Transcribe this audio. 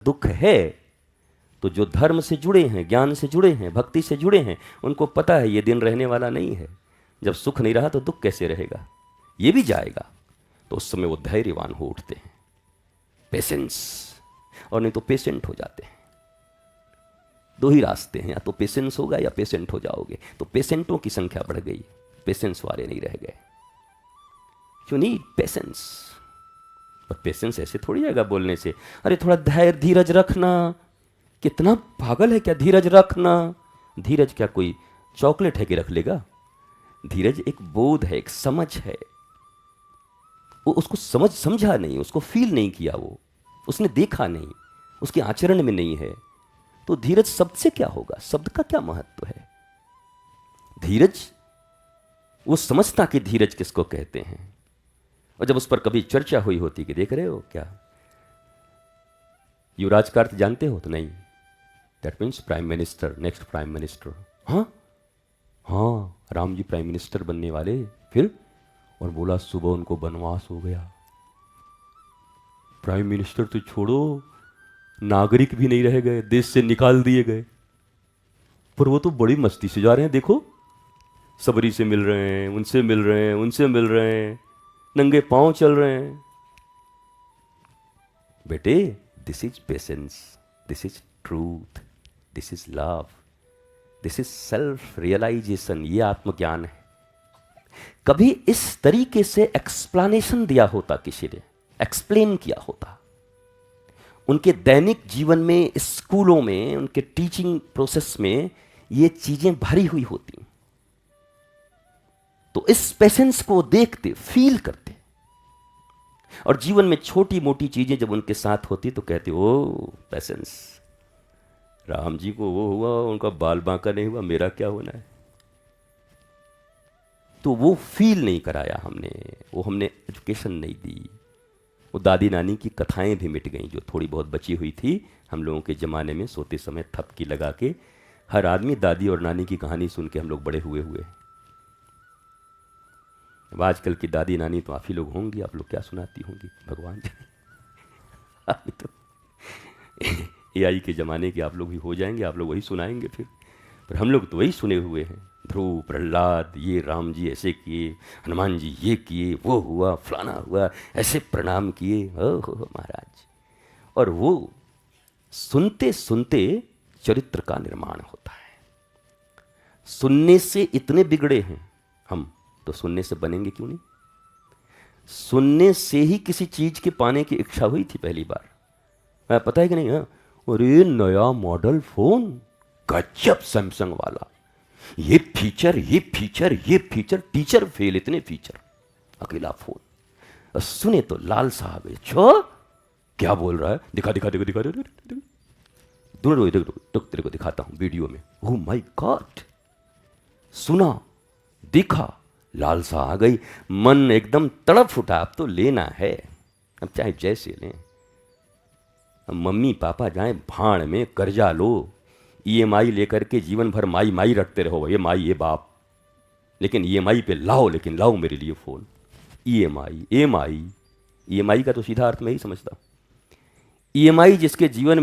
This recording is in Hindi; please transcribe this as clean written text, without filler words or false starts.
दुख है तो जो धर्म से जुड़े हैं, ज्ञान से जुड़े हैं, भक्ति से जुड़े हैं, उनको पता है ये दिन रहने वाला नहीं है। जब सुख नहीं रहा तो दुख कैसे रहेगा, ये भी जाएगा। तो उस समय वो धैर्यवान हो उठते हैं, पेशेंस, और नहीं तो पेशेंट हो जाते हैं। दो ही रास्ते हैं, या तो पेशेंस होगा या पेशेंट हो जाओगे। तो पेशेंटों की संख्या बढ़ गई, पेशेंस वाले नहीं रह गए। You need patience. और पेशेंस ऐसे थोड़ी आएगा बोलने से, अरे थोड़ा धैर्य धीरज रखना। कितना पागल है क्या धीरज रखना? धीरज क्या कोई चॉकलेट है कि रख लेगा? धीरज एक बोध है, एक समझ है। वो उसको समझा नहीं, उसको फील नहीं किया, वो उसने देखा नहीं, उसके आचरण में नहीं है। तो धीरज शब्द से क्या होगा? शब्द का क्या महत्व है? धीरज वो समझता कि धीरज किसको कहते हैं। और जब उस पर कभी चर्चा हुई होती कि देख रहे हो क्या, युवराज का अर्थ जानते हो? तो नहीं। That means prime minister, next prime minister. हाँ, राम जी प्राइम मिनिस्टर बनने वाले। फिर और बोला सुबह उनको वनवास हो गया। प्राइम मिनिस्टर तो छोड़ो, नागरिक भी नहीं रह गए, देश से निकाल दिए गए। पर वो तो बड़ी मस्ती से जा रहे हैं, देखो सबरी से मिल रहे हैं, उनसे मिल रहे हैं, उनसे मिल रहे हैं, नंगे पांव चल रहे हैं। बेटे, this is patience, this is truth, this is love, this is self realisation. ये आत्मज्ञान है। कभी इस तरीके से एक्सप्लेनेशन दिया होता, किसी ने एक्सप्लेन किया होता, उनके दैनिक जीवन में, स्कूलों में, उनके टीचिंग प्रोसेस में ये चीजें भरी हुई होती, तो इस पेशेंस को देखते, फील करते, और जीवन में छोटी मोटी चीजें जब उनके साथ होती तो कहते ओ पेशेंस। राम जी को वो हुआ, उनका बाल बांका नहीं हुआ, मेरा क्या होना है? तो वो फील नहीं कराया हमने, वो हमने एजुकेशन नहीं दी। वो दादी नानी की कथाएं भी मिट गईं, जो थोड़ी बहुत बची हुई थी। हम लोगों के ज़माने में सोते समय थपकी लगा के हर आदमी दादी और नानी की कहानी सुन के हम लोग बड़े हुए। अब आजकल की दादी नानी तो आप ही लोग होंगी, आप लोग क्या सुनाती होंगी भगवान जी। अभी तो AI के ज़माने के आप लोग भी हो जाएंगे, आप लोग वही सुनाएंगे फिर। पर हम लोग तो वही सुने हुए हैं। ध्रुव, प्रहलाद, ये राम जी ऐसे किए, हनुमान जी ये किए, वो हुआ, फलाना हुआ, ऐसे प्रणाम किए, हो महाराज। और वो सुनते सुनते चरित्र का निर्माण होता है। सुनने से इतने बिगड़े हैं हम, तो सुनने से बनेंगे क्यों नहीं? सुनने से ही किसी चीज के पाने की इच्छा हुई थी पहली बार, पता है कि नहीं? अरे नया मॉडल फोन, गजब सैमसंग वाला, ये फीचर, ये फीचर, ये फीचर, टीचर फेल, इतने फीचर, अकेला फोन। सुने तो लाल साहब है, छो क्या बोल रहा है, दिखा दिखा दिखा दिखा, दूर तेरे को दिखाता हूं वीडियो में। ओह माय गॉड, सुना, दिखा, लालसा आ गई, मन एकदम तड़प उठा, अब तो लेना है, अब चाहे जैसे लें। मम्मी पापा जाएं भाड़ में, कर्जा लो, EMI लेकर के जीवन भर माई माई रखते रहो, ये माई ये बाप, लेकिन EMI पे लाओ, लेकिन लाओ मेरे लिए फोन। EMI का तो सीधा अर्थ मैं ही समझता हूं। EMI जिसके जीवन